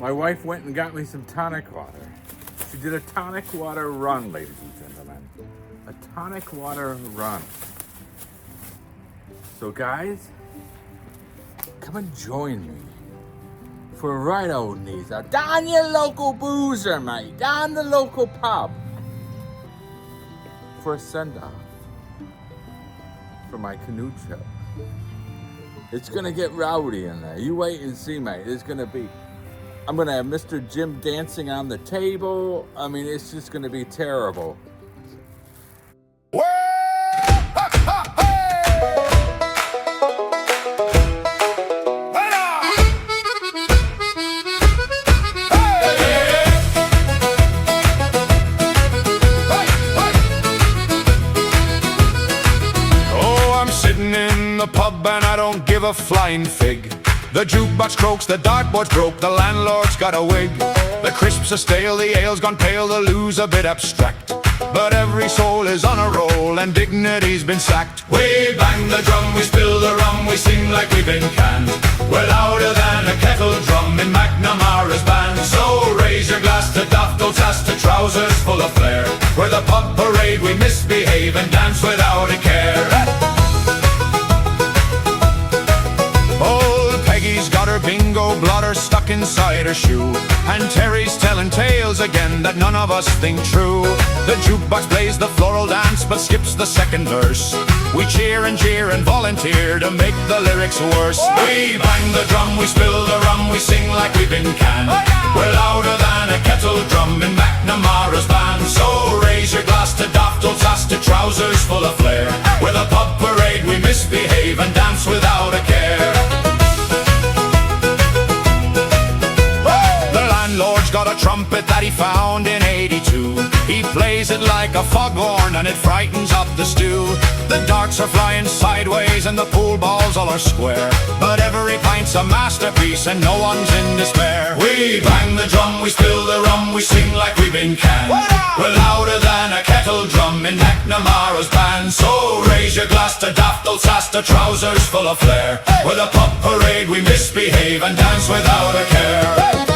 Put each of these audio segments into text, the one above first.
My wife went and got me some tonic water. She did a tonic water run, ladies and gentlemen. A tonic water run. So guys, come and join me for a right old knees out down your local boozer, mate. Down the local pub. For a send-off. For my canoe trip. It's gonna get rowdy in there. You wait and see, mate. I'm gonna have Mr. Jim dancing on the table. I mean, it's just gonna be terrible. The pub and I don't give a flying fig. The jukebox croaks, the dartboard's broke, the landlord's got a wig. The crisps are stale, the ale's gone pale, the lou's a bit abstract. But every soul is on a roll and dignity's been sacked. We bang the drum, we spill the rum, we sing like we've been canned. We're louder than a kettle drum in McNamara's band. So raise your glass to Daft Sass, to trousers full of flair. We're the pub parade, we misbehave and dance without a care. Peggy's got her bingo blotter stuck inside her shoe, and Terry's telling tales again that none of us think true. The jukebox plays the floral dance but skips the second verse. We cheer and jeer and volunteer to make the lyrics worse. We bang the drum, we spill the rum, we sing like we've been canned. We're louder than a kettle drum in McNamara's band. So raise your glass to Daft Sass, to trousers full of flair. With a pub parade we misbehave and dance without a care. Lord's got a trumpet that he found in '82. He plays it like a foghorn and it frightens up the stew. The darts are flying sideways and the pool balls all are square, but every pint's a masterpiece and no one's in despair. We bang the drum, we spill the rum, we sing like we've been canned. We're louder than a kettle drum in McNamara's band. So raise your glass to Daft Sass, to trousers full of flair. With a pub parade we misbehave and dance without a care.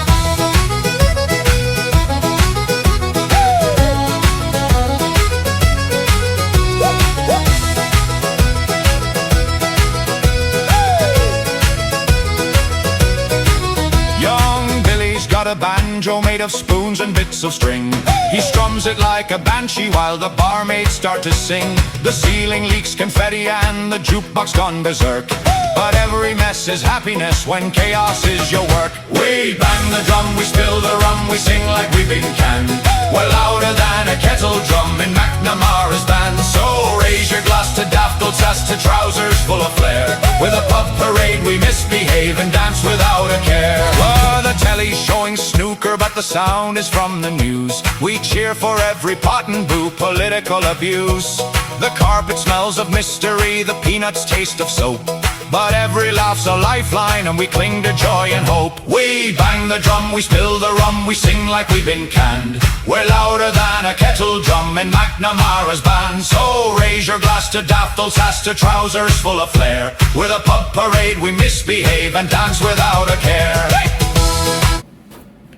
A banjo made of spoons and bits of string. He strums it like a banshee while the barmaids start to sing. The ceiling leaks confetti and the jukebox gone berserk, but every mess is happiness when chaos is your work. We bang the drum, we spill the rum, we sing like we've been canned. We're louder than a kettle drum in McNamara's band. So raise your glass to Daft Sass, to trousers full of flair. With a pub parade we misbehave and dance without a care. The telly's showing snooker but the sound is from the news. We cheer for every pot and boo political abuse. The carpet smells of mystery, the peanuts taste of soap, but every laugh's a lifeline and we cling to joy and hope. We bang the drum, we spill the rum, we sing like we've been canned. We're louder than a kettle drum in McNamara's band. So raise your glass to Daft Sass, to trousers full of flair. With a pub parade we misbehave and dance without a care.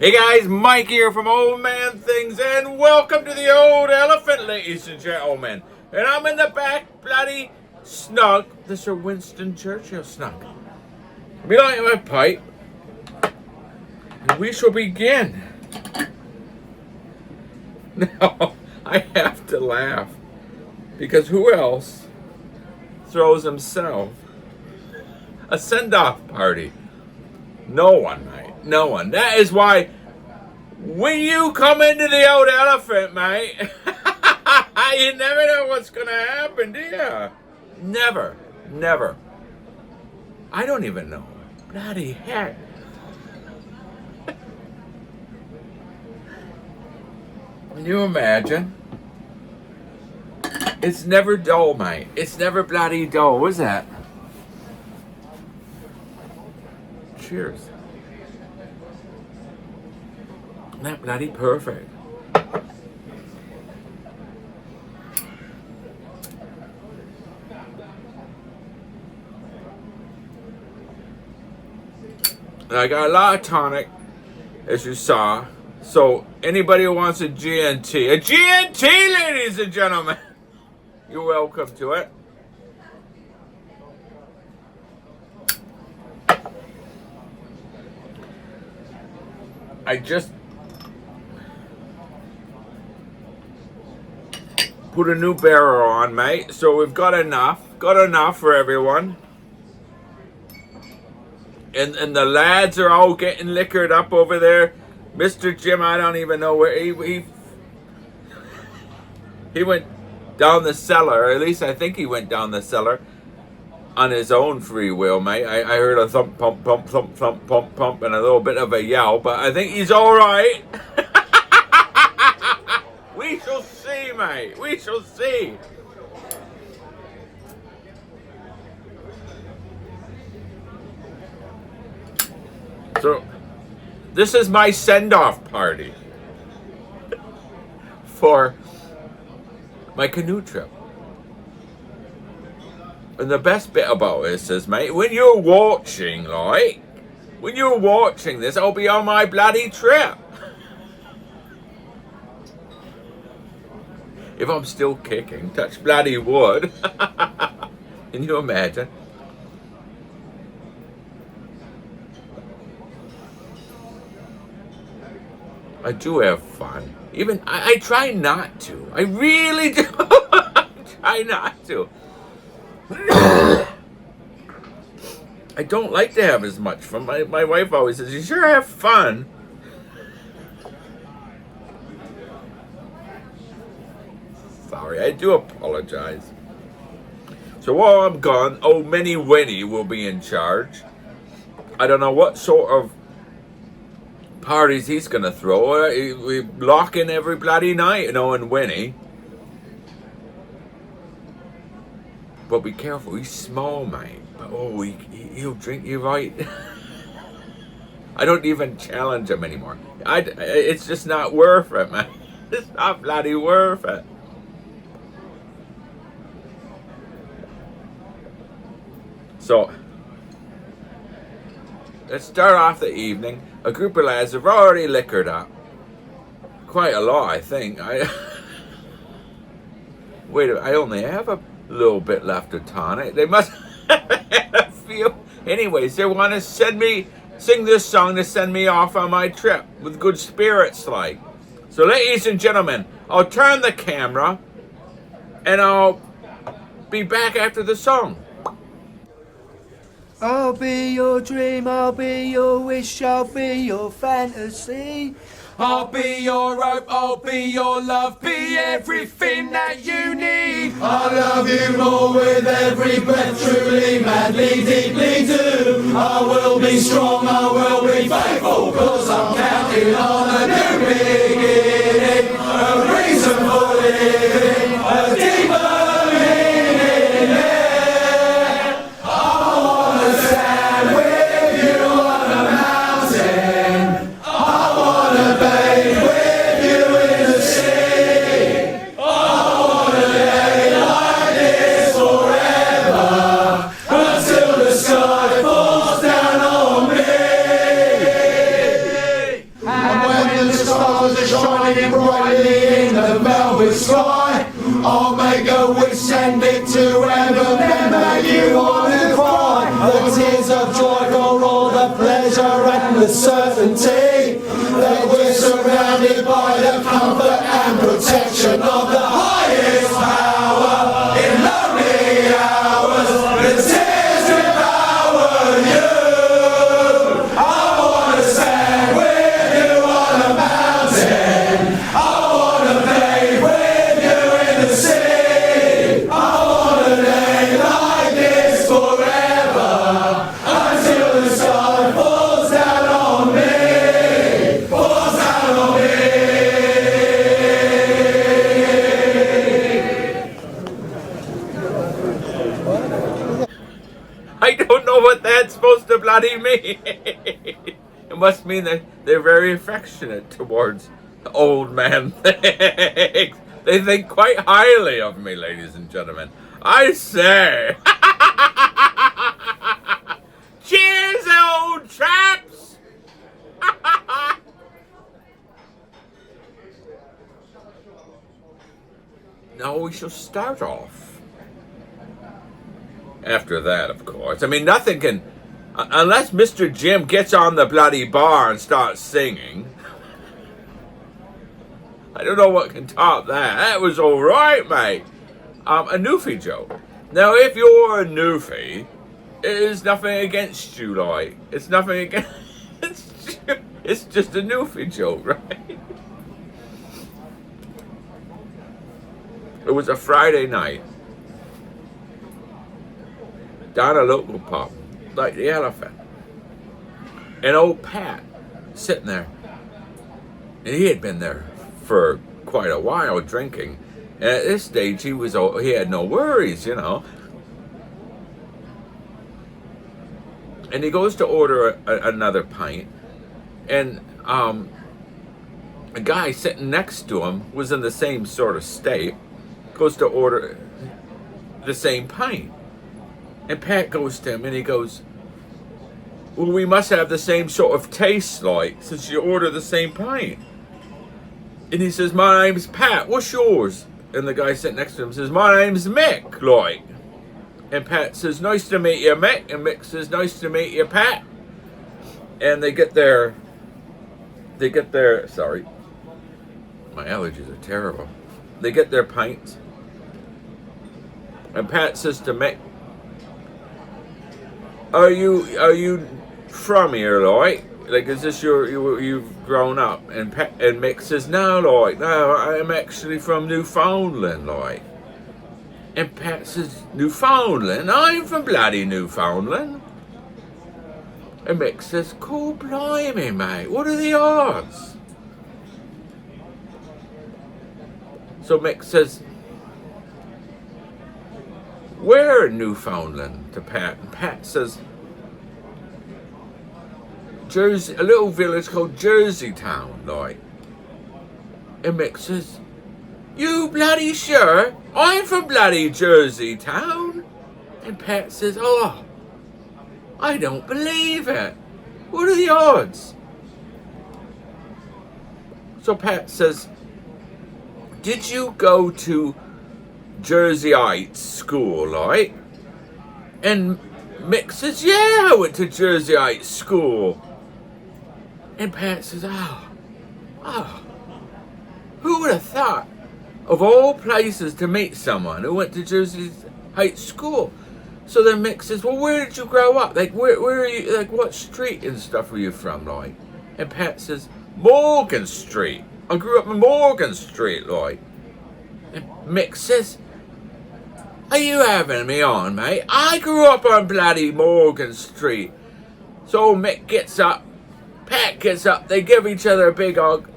Hey guys, Mike here from Old Man Things, and welcome to the Old Elephant, ladies and gentlemen. And I'm in the back, bloody snug, the Sir Winston Churchill snug. Be lighting my pipe, and we shall begin. Now, I have to laugh, because who else throws himself a send-off party? No one, mate. No one. That is why when you come into the Old Elephant, mate, you never know what's going to happen, do you? Never. Never. I don't even know. Bloody heck. Can you imagine? It's never dull, mate. It's never bloody dull, is that? Cheers. That bloody perfect. I got a lot of tonic, as you saw. So anybody who wants a GNT, ladies and gentlemen, you're welcome to it. I just put a new barrel on, mate. So we've got enough for everyone. And the lads are all getting liquored up over there. Mr. Jim, I don't even know where he went down the cellar, or at least I think he went down the cellar on his own free will, mate. I heard a thump, pump, pump, thump, thump, pump, pump, and a little bit of a yell, but I think he's all right. We shall see, mate. We shall see. So, this is my send-off party for my canoe trip. And the best bit about this is, mate, when you're watching this, I'll be on my bloody trip. If I'm still kicking, touch bloody wood. Can you imagine? I do have fun. Even I try not to. I really do. I try not to. I don't like to have as much fun. My wife always says, "You sure have fun." Sorry, I do apologize. So while I'm gone, old Mini Winnie will be in charge. I don't know what sort of parties he's gonna throw. We lock in every bloody night, and Winnie. But be careful, he's small, mate. But he'll drink you right. I don't even challenge him anymore. It's just not worth it, man. It's not bloody worth it. So, let's start off the evening. A group of lads have already liquored up. Quite a lot, I think. Wait a minute, I only have a little bit left of tonic. They must have had a few. Anyways, they want to sing this song to send me off on my trip with good spirits, like. So, ladies and gentlemen, I'll turn the camera and I'll be back after the song. I'll be your dream, I'll be your wish, I'll be your fantasy. I'll be your hope, I'll be your love, be everything that you need. I love you more with every breath, truly, madly, deeply do. I will be strong, I will be faithful, cause I'm counting on a new beginning, a reason for living, a deeper meaning, yeah. I wanna stand with you on a mountain, I wanna bathe with you in the sea, I wanna lay like this forever, until the sky falls down on me. And when the stars are shining brightly in the velvet sky, I'll make a wish, send it to heaven, then make you want to cry. The tears of joy for all the pleasure and the certainty that we're surrounded by the comfort and protection of the highest power. In lonely hours, the tears devour you. I wanna stand with you on a mountain, I wanna bathe with you in the sea, I wanna lay like this forever, until the sky falls down on me, falls down on me. I don't know what that's supposed to bloody mean. It must mean that they're very affectionate towards old man things. They think quite highly of me, ladies and gentlemen. I say. Cheers, old chaps. shall start off. After that, of course. I mean, nothing can, unless Mr. Jim gets on the bloody bar and starts singing. I don't know what can top that. That was all right, mate. A Newfie joke. Now, if you're a Newfie, it is nothing against you, like. It's nothing against you. It's just a Newfie joke, right? It was a Friday night. Down a local pub, like the Elephant. And old Pat, sitting there. And he had been there for quite a while drinking. And at this stage, he had no worries, you know. And he goes to order another pint. And a guy sitting next to him was in the same sort of state. Goes to order the same pint. And Pat goes to him and he goes, well, we must have the same sort of taste, like, since you order the same pint. And he says, my name's Pat, what's yours? And the guy sitting next to him says, my name's Mick, like. And Pat says, nice to meet you, Mick. And Mick says, nice to meet you, Pat. And they get their, sorry, my allergies are terrible. They get their pints. And Pat says to Mick, are you from here, like? Like, is this you've grown up? And Mick says, no, like, no, I'm actually from Newfoundland, like. And Pat says, Newfoundland? I'm from bloody Newfoundland. And Mick says, cool blimey, mate, what are the odds? So Mick says, where in Newfoundland? To Pat. And Pat says, Jersey, a little village called Jersey Town, like. And Mick says, you bloody sure? I'm from bloody Jersey Town. And Pat says, oh, I don't believe it. What are the odds? So Pat says, did you go to Jerseyite school, like? And Mick says, yeah, I went to Jerseyite school. And Pat says, oh, who would have thought of all places to meet someone who went to Jerseyite school? So then Mick says, well, where did you grow up? Like, where are you, like, what street and stuff were you from, like? And Pat says, Morgan Street. I grew up in Morgan Street, like. And Mick says, are you having me on, mate? I grew up on bloody Morgan Street. So Mick gets up, Pat gets up, they give each other a big hug.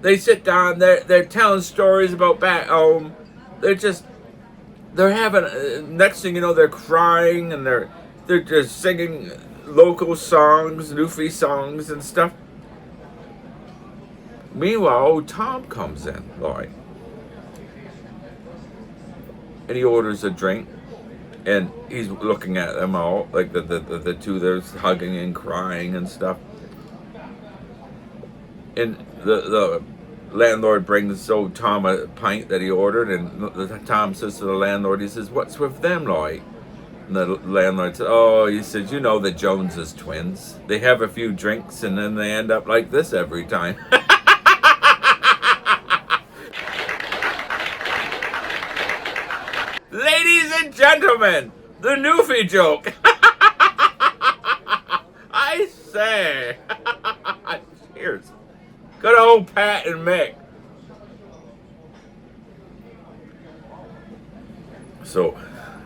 They sit down, they're telling stories about back home. They're having, next thing you know, they're crying and they're just singing local songs, Newfie songs and stuff. Meanwhile, old Tom comes in, like. And he orders a drink, and he's looking at them all, like the two there's hugging and crying and stuff. And the landlord brings old Tom a pint that he ordered, and Tom says to the landlord, he says, what's with them, like? And the landlord says, oh, he says, you know the Joneses twins. They have a few drinks, and then they end up like this every time. Ladies and gentlemen, the Newfie joke. I say. Cheers. Good old Pat and Mick. So,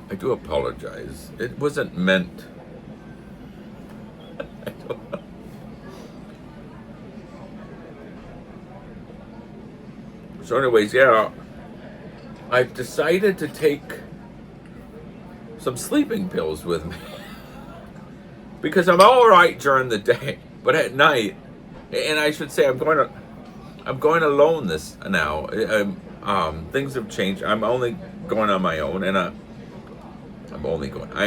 I do apologize. It wasn't meant. I don't know. So anyways, yeah. I've decided to take some sleeping pills with me because I'm all right during the day, but at night, and I should say I'm going alone this now. Things have changed. I'm only going on my own, and I'm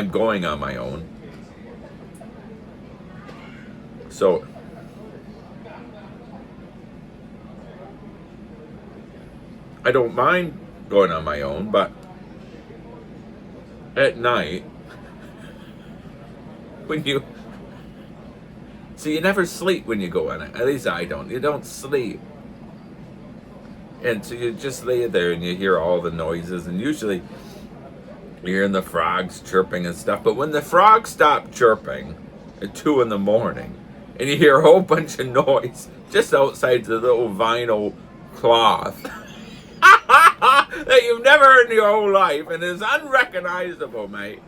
going on my own. So I don't mind going on my own, but at night, when you see, you never sleep when you go on it. At least I don't. You don't sleep. And so you just lay there and you hear all the noises, and usually you're hearing the frogs chirping and stuff. But when the frogs stop chirping at 2 in the morning, and you hear a whole bunch of noise just outside the little vinyl cloth that you've never heard in your whole life and is unrecognizable, mate,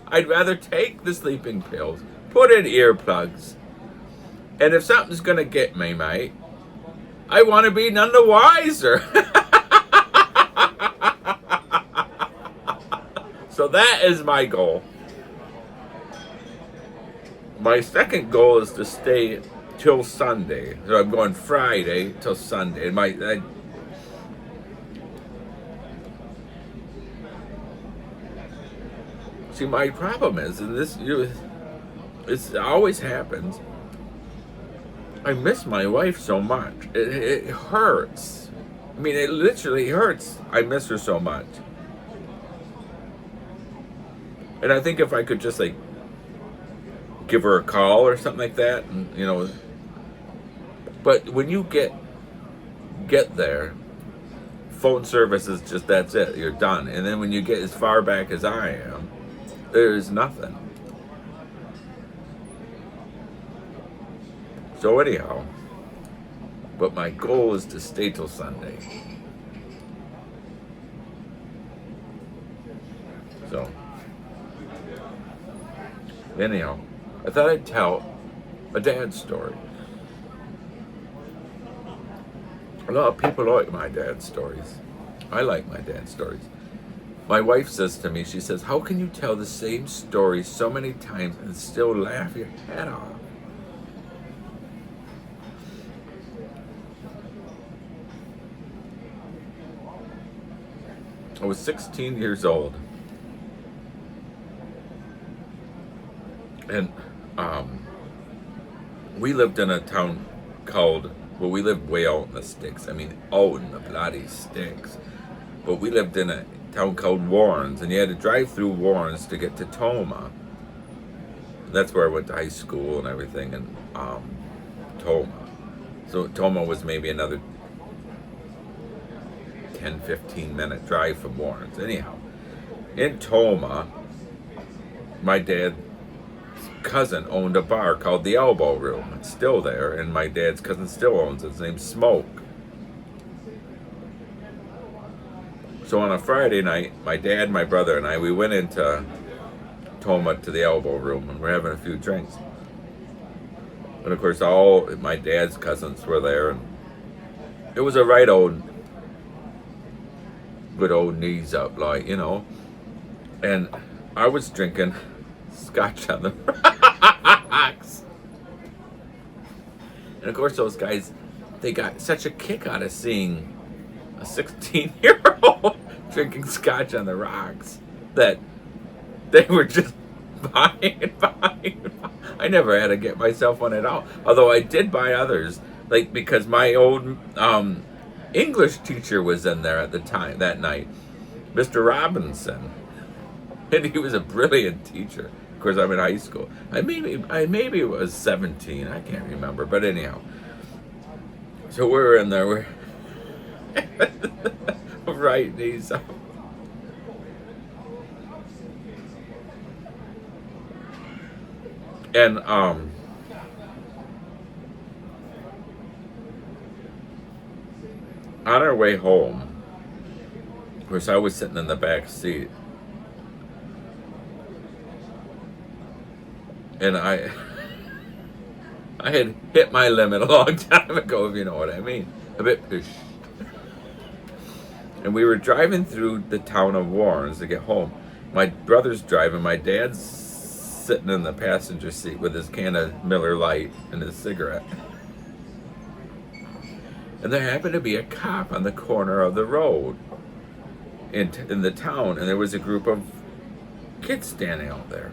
I'd rather take the sleeping pills, put in earplugs, and if something's gonna get me, mate, I want to be none the wiser. So that is my goal. My second goal is to stay till Sunday. So I'm going Friday till Sunday. And see, my problem is, and it always happens, I miss my wife so much. It hurts. I mean, it literally hurts. I miss her so much. And I think if I could just, like, give her a call or something like that, and, you know. But when you get there, phone service is just, that's it. You're done. And then when you get as far back as I am, there's nothing. So anyhow, but my goal is to stay till Sunday. So anyhow, I thought I'd tell a dad's story. A lot of people like my dad's stories. I like my dad's stories. My wife says to me, she says, how can you tell the same story so many times and still laugh your head off? I was 16 years old, and we lived in a town called, well, we lived way out in the sticks. I mean, out in the bloody sticks. But we lived in a town called Warrens, and you had to drive through Warrens to get to Toma. That's where I went to high school and everything, and Toma. So Toma was maybe another 10-15 minute drive from Warrens. Anyhow, in Toma, my dad's cousin owned a bar called the Elbow Room. It's still there, and my dad's cousin still owns it. His name's Smoke. So on a Friday night, my dad, my brother, and I, we went into Toma to the Elbow Room, and we're having a few drinks. And of course, all my dad's cousins were there, and it was a right old, good old knees up, like, you know. And I was drinking scotch on the rocks. And of course, those guys, they got such a kick out of seeing a 16-year-old drinking scotch on the rocks that they were just buying. I never had to get myself one at all. Although I did buy others, like, because my old English teacher was in there at the time, that night, Mr. Robinson. And he was a brilliant teacher. Of course, I'm in high school. I maybe was 17. I can't remember. But anyhow, so we're in there. We're right knees up. And on our way home, of course, I was sitting in the back seat. And I had hit my limit a long time ago, if you know what I mean. A bit pushed. And we were driving through the town of Warrens to get home. My brother's driving. My dad's sitting in the passenger seat with his can of Miller Lite and his cigarette. And there happened to be a cop on the corner of the road in the town. And there was a group of kids standing out there.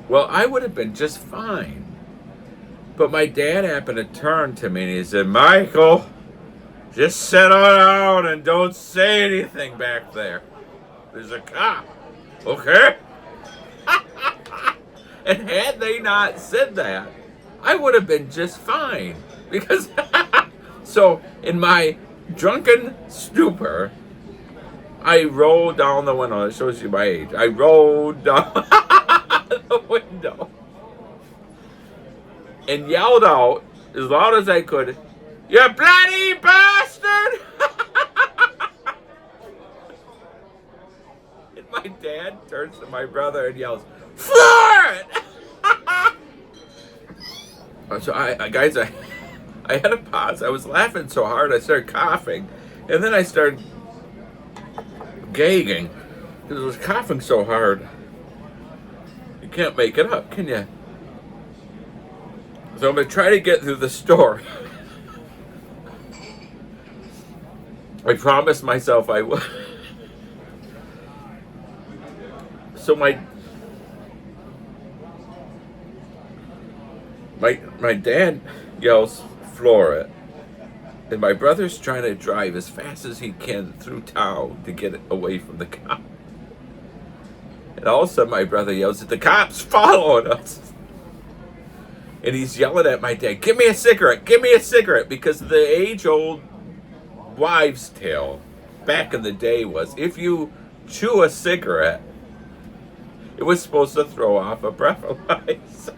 Well, I would have been just fine. But my dad happened to turn to me and he said, Michael, Just settle down and don't say anything back there. There's a cop. Okay? And had they not said that, I would have been just fine. Because, so in my drunken stupor, I rolled down the window. It shows you my age. I rolled down the window and yelled out as loud as I could, "You bloody bastard!" And my dad turns to my brother and yells, "Floor it!" So guys, I had to pause. I was laughing so hard I started coughing, and then I started gagging because I was coughing so hard. You can't make it up, can you? So I'm gonna try to get through the story. I promised myself I would. So my dad yells, "Floor it," and my brother's trying to drive as fast as he can through town to get away from the cop. And all of a sudden my brother yells, "The cop's following us!" And he's yelling at my dad, "Give me a cigarette, give me a cigarette," because the age-old wives' tale back in the day was if you chew a cigarette, it was supposed to throw off a breathalyzer.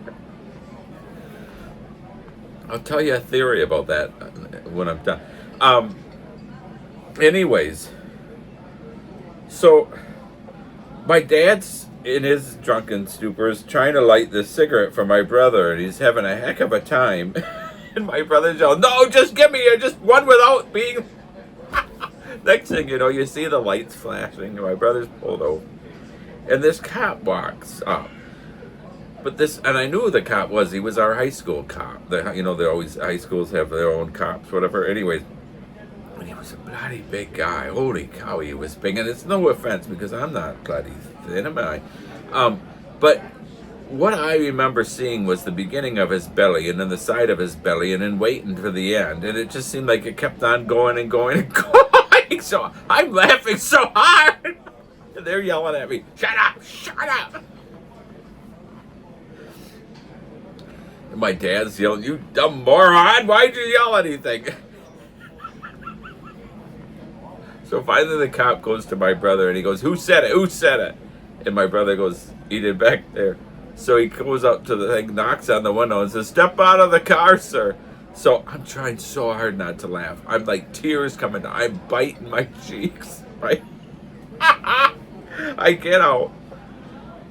I'll tell you a theory about that when I'm done. Anyways, so my dad's in his drunken stupor is trying to light this cigarette for my brother, and he's having a heck of a time. And my brother's yelling, "No, just give me just one without being..." Next thing you know, you see the lights flashing, and my brother's pulled over. And this cop walks up. But this, and I knew who the cop was. He was our high school cop. They always, high schools have their own cops, whatever. Anyways, and he was a bloody big guy. Holy cow, he was big. And it's no offense because I'm not bloody thin, am I? But what I remember seeing was the beginning of his belly and then the side of his belly and then waiting for the end. And it just seemed like it kept on going and going and going. So I'm laughing so hard. And they're yelling at me, "Shut up, shut up." And my dad's yelling, "You dumb moron, why'd you yell anything?" So finally the cop goes to my brother and he goes, "Who said it? Who said it?" And my brother goes, "He did back there." So he goes up to the thing, knocks on the window and says, "Step out of the car, sir." So I'm trying so hard not to laugh. I'm like tears coming down. I'm biting my cheeks. Right? I get out.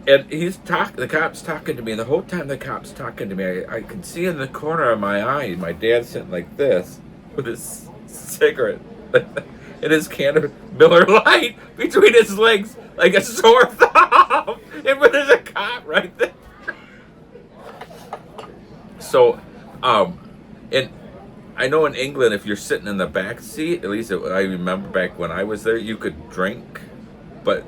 And the cop's talking to me. And the whole time the cop's talking to me, I can see in the corner of my eye, my dad's sitting like this with his cigarette and his can of Miller Lite between his legs like a sore thumb. And there's a cop right there. So, and I know in England, if you're sitting in the back seat, at least I remember back when I was there, you could drink. But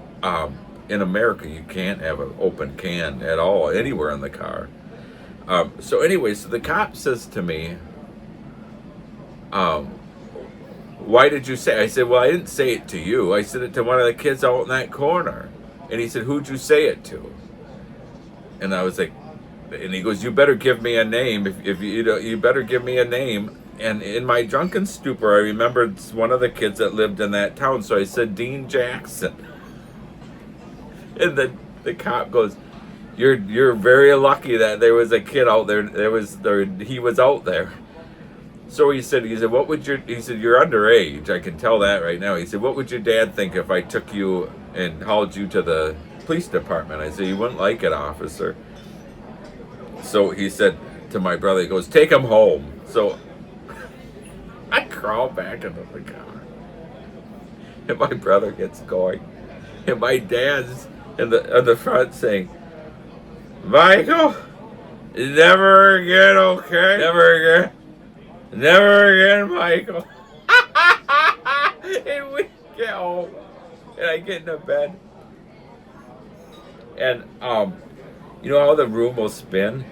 in America, you can't have an open can at all anywhere in the car. So anyway, so the cop says to me, "Why did you say?" I said, "Well, I didn't say it to you. I said it to one of the kids out in that corner." And he said, "Who'd you say it to?" And I was like, and he goes, "You better give me a name. If you better give me a name." And in my drunken stupor, I remembered one of the kids that lived in that town. So I said, "Dean Jackson." And the cop goes, You're very lucky that there was a kid out there. He was out there." So he said, he said, "You're underage. I can tell that right now." He said, "What would your dad think if I took you and hauled you to the police department?" I said, "You wouldn't like it, officer." So he said to my brother, he goes, "Take him home." So I crawl back into the car. And my brother gets going. And my dad's in the front saying, "Michael, never again, okay? Never again. Never again, Michael." And we get home. And I get into bed. And, you know how the room will spin?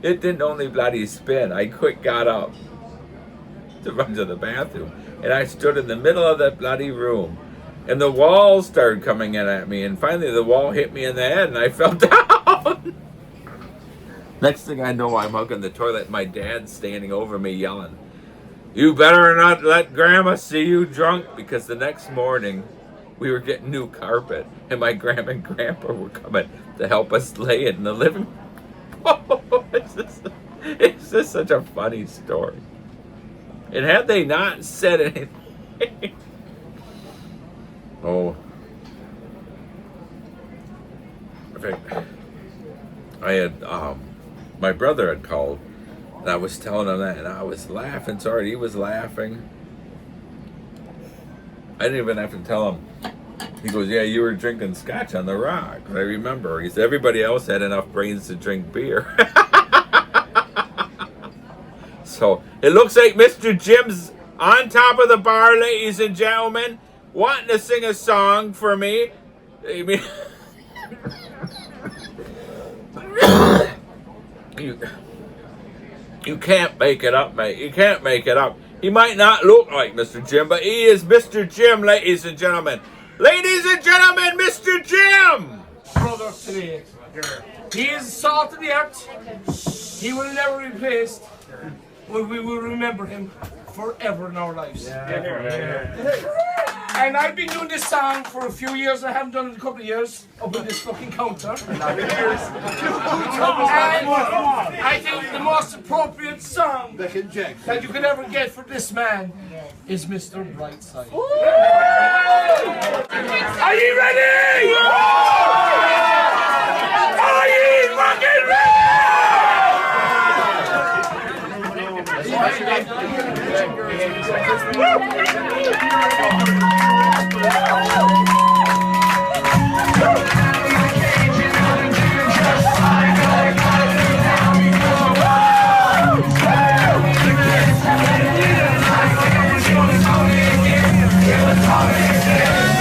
It didn't only bloody spin. I quick got up to run to the bathroom, and I stood in the middle of that bloody room, and the walls started coming in at me, and finally the wall hit me in the head, and I fell down. Next thing I know, I'm hugging the toilet, and my dad's standing over me yelling, "You better not let Grandma see you drunk," because the next morning we were getting new carpet, and my grandma and grandpa were coming to help us lay it in the living room. It's just such a funny story. And had they not said anything, oh, in fact, I had my brother had called, and I was telling him that, and I was laughing so hard. He was laughing. I didn't even have to tell him. He goes, "Yeah, you were drinking scotch on the rock." I remember. He said everybody else had enough brains to drink beer. So it looks like Mr. Jim's on top of the bar, ladies and gentlemen, wanting to sing a song for me. I mean, you can't make it up, mate. You can't make it up. He might not look like Mr. Jim, but he is Mr. Jim, ladies and gentlemen. Ladies and gentlemen, Mr. Jim! Brother today. He is the salt of the earth. He will never be replaced. But we will remember him forever in our lives. And I've been doing this song for a few years. I haven't done it in a couple of years up in this fucking counter. And I think the most appropriate song that you could ever get for this man is Mr. Brightside. Are you ready? Are you fucking ready? Yeah.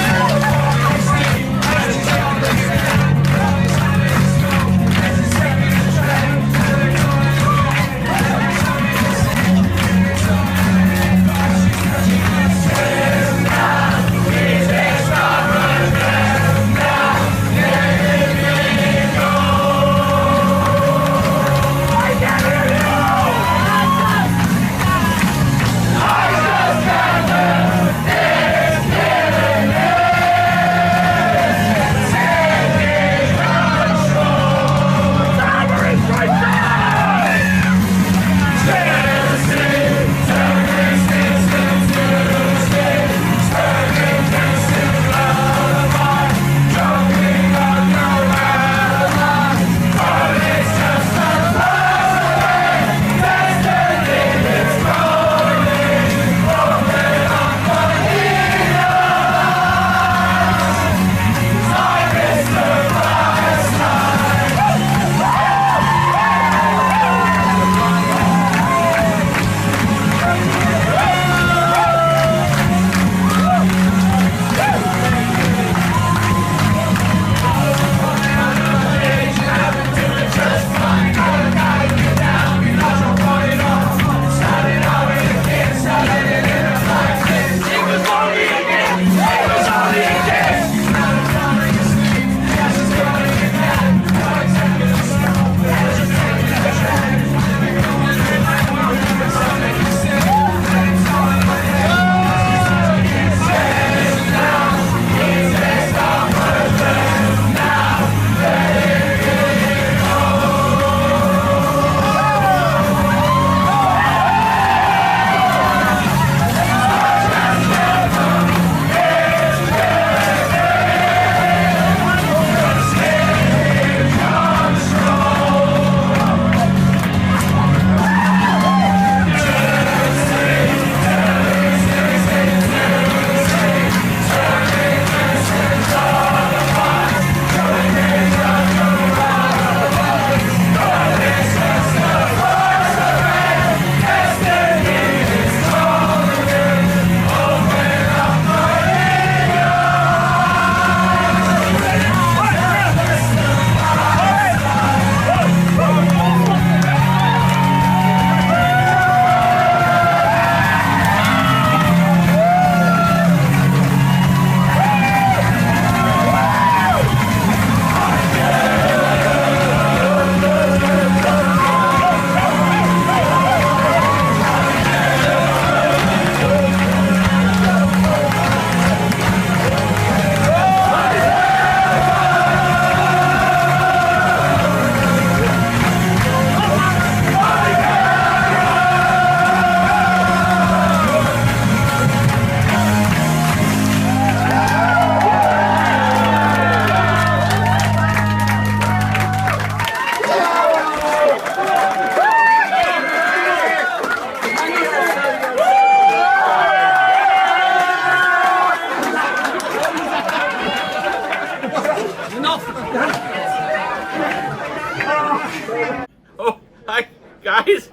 Oh, hi, guys.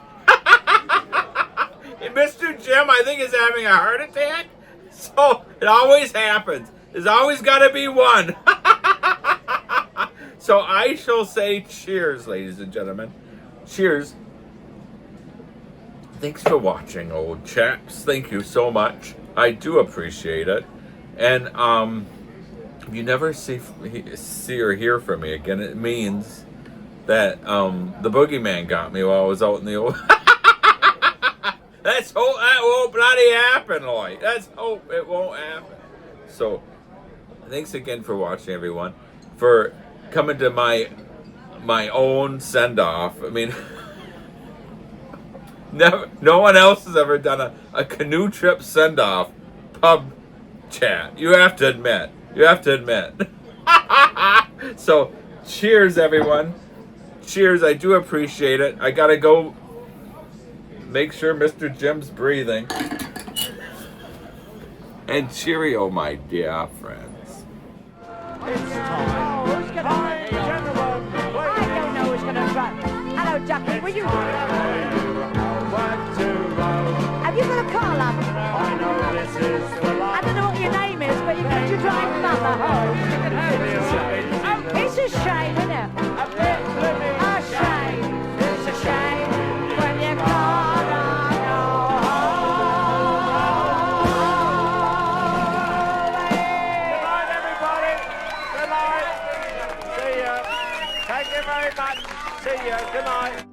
Mr. Jim, I think, is having a heart attack. So it always happens. There's always got to be one. So I shall say cheers, ladies and gentlemen. Cheers. Thanks for watching, old chaps. Thank you so much. I do appreciate it. And if you never see or hear from me again, it means that the boogeyman got me while I was out in the old. Let's hope that won't bloody happen, Lloyd. Let's hope it won't happen. So, thanks again for watching, everyone. For coming to my own send-off. I mean, no one else has ever done a canoe trip send-off pub chat. You have to admit. You have to admit. So, cheers, everyone. Cheers. I do appreciate it. I gotta go make sure Mr. Jim's breathing. And cheerio, my dear friends. Hello, Ducky. Will you? Have you got a car, love? I know this is the life. I don't know what your name is, but you drive mother home. It's a shame, isn't it? A shame. It's a shame when you can't go home. Good night, everybody. Good night. See you. Thank you very much. See you. Good night.